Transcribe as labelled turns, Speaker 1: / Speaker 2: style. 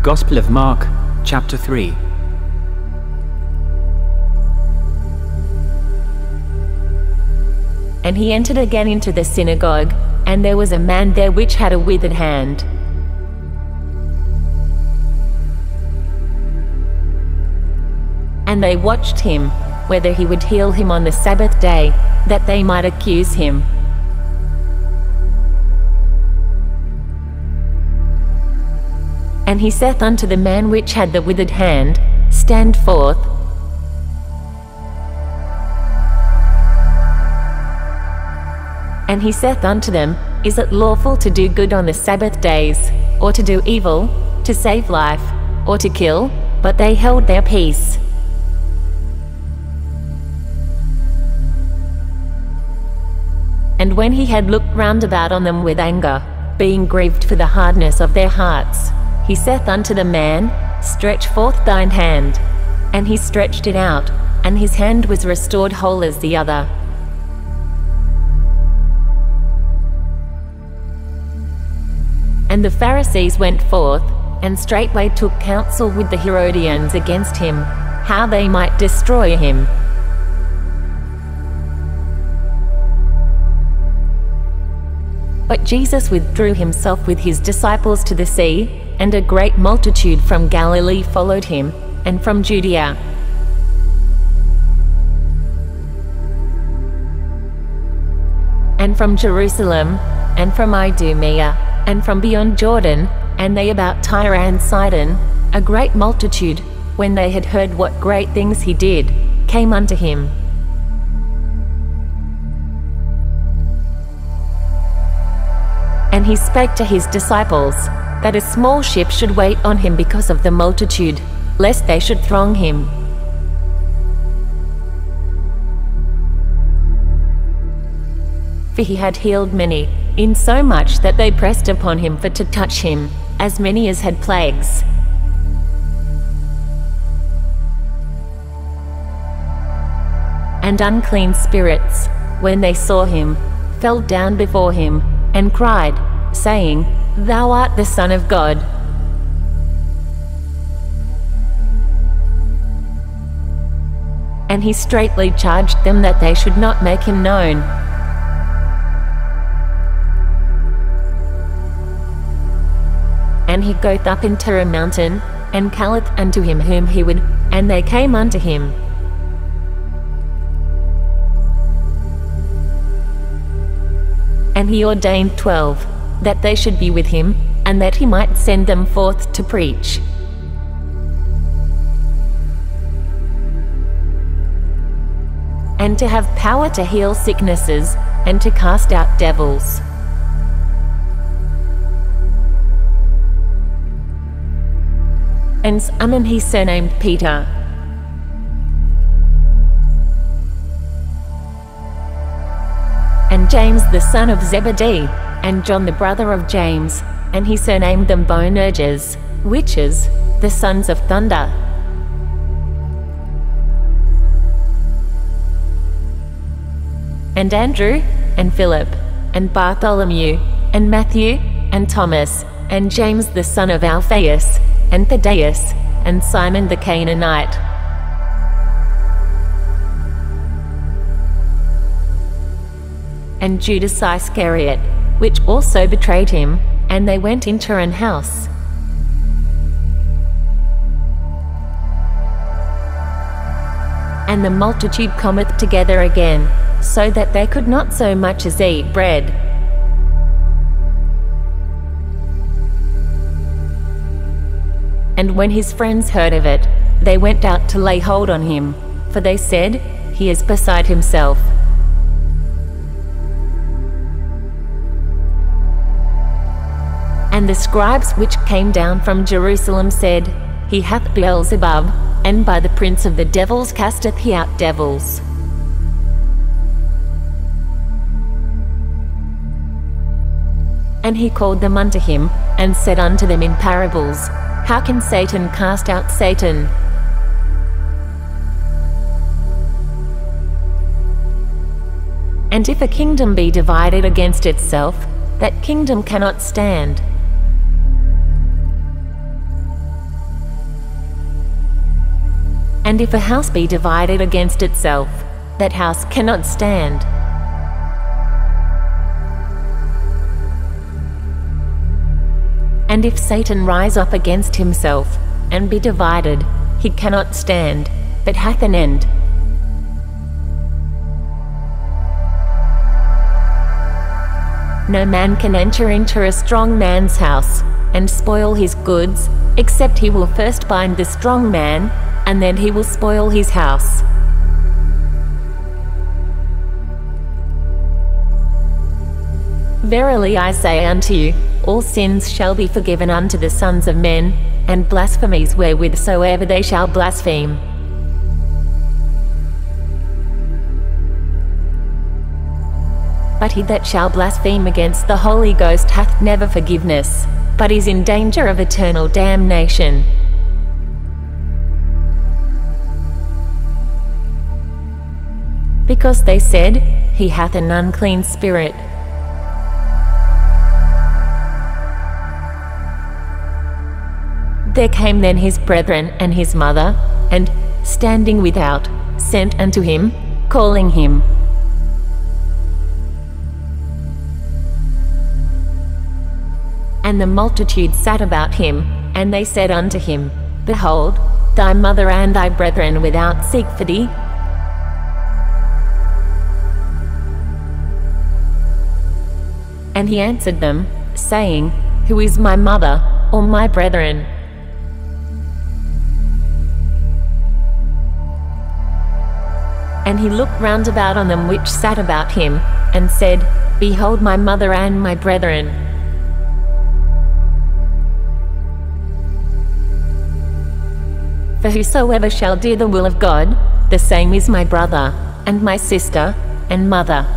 Speaker 1: Gospel of Mark, chapter 3.
Speaker 2: And he entered again into the synagogue, and there was a man there which had a withered hand. And they watched him, whether he would heal him on the Sabbath day, that they might accuse him. And he saith unto the man which had the withered hand, Stand forth. And he saith unto them, Is it lawful to do good on the Sabbath days, or to do evil, to save life, or to kill? But they held their peace. And when he had looked round about on them with anger, being grieved for the hardness of their hearts, he saith unto the man, Stretch forth thine hand. And he stretched it out, and his hand was restored whole as the other. And the Pharisees went forth, and straightway took counsel with the Herodians against him, how they might destroy him. But Jesus withdrew himself with his disciples to the sea, and a great multitude from Galilee followed him, and from Judea, and from Jerusalem, and from Idumea, and from beyond Jordan, and they about Tyre and Sidon, a great multitude, when they had heard what great things he did, came unto him. And he spake to his disciples, that a small ship should wait on him because of the multitude, lest they should throng him. For he had healed many, insomuch that they pressed upon him for to touch him, as many as had plagues. And unclean spirits, when they saw him, fell down before him, and cried, saying, Thou art the Son of God. And he straitly charged them that they should not make him known. And he goeth up into a mountain, and calleth unto him whom he would, and they came unto him. And he ordained 12, that they should be with him, and that he might send them forth to preach. And to have power to heal sicknesses, and to cast out devils. And Simon he surnamed Peter, and James the son of Zebedee, and John the brother of James, and he surnamed them Boanerges, which is, the sons of thunder. And Andrew, and Philip, and Bartholomew, and Matthew, and Thomas, and James the son of Alphaeus, and Thaddeus, and Simon the Canaanite, and Judas Iscariot, which also betrayed him, and they went into an house. And the multitude cometh together again, so that they could not so much as eat bread. And when his friends heard of it, they went out to lay hold on him, for they said, He is beside himself. And the scribes which came down from Jerusalem said, He hath Beelzebub, and by the prince of the devils casteth he out devils. And he called them unto him, and said unto them in parables, How can Satan cast out Satan? And if a kingdom be divided against itself, that kingdom cannot stand. And if a house be divided against itself, that house cannot stand. And if Satan rise up against himself, and be divided, he cannot stand, but hath an end. No man can enter into a strong man's house, and spoil his goods, except he will first bind the strong man, and then he will spoil his house. Verily I say unto you, all sins shall be forgiven unto the sons of men, and blasphemies wherewithsoever they shall blaspheme. But he that shall blaspheme against the Holy Ghost hath never forgiveness, but is in danger of eternal damnation. Because they said, He hath an unclean spirit. There came then his brethren and his mother, and, standing without, sent unto him, calling him. And the multitude sat about him, and they said unto him, Behold, thy mother and thy brethren without seek for thee. And he answered them, saying, Who is my mother, or my brethren? And he looked round about on them which sat about him, and said, Behold my mother and my brethren. For whosoever shall do the will of God, the same is my brother, and my sister, and mother.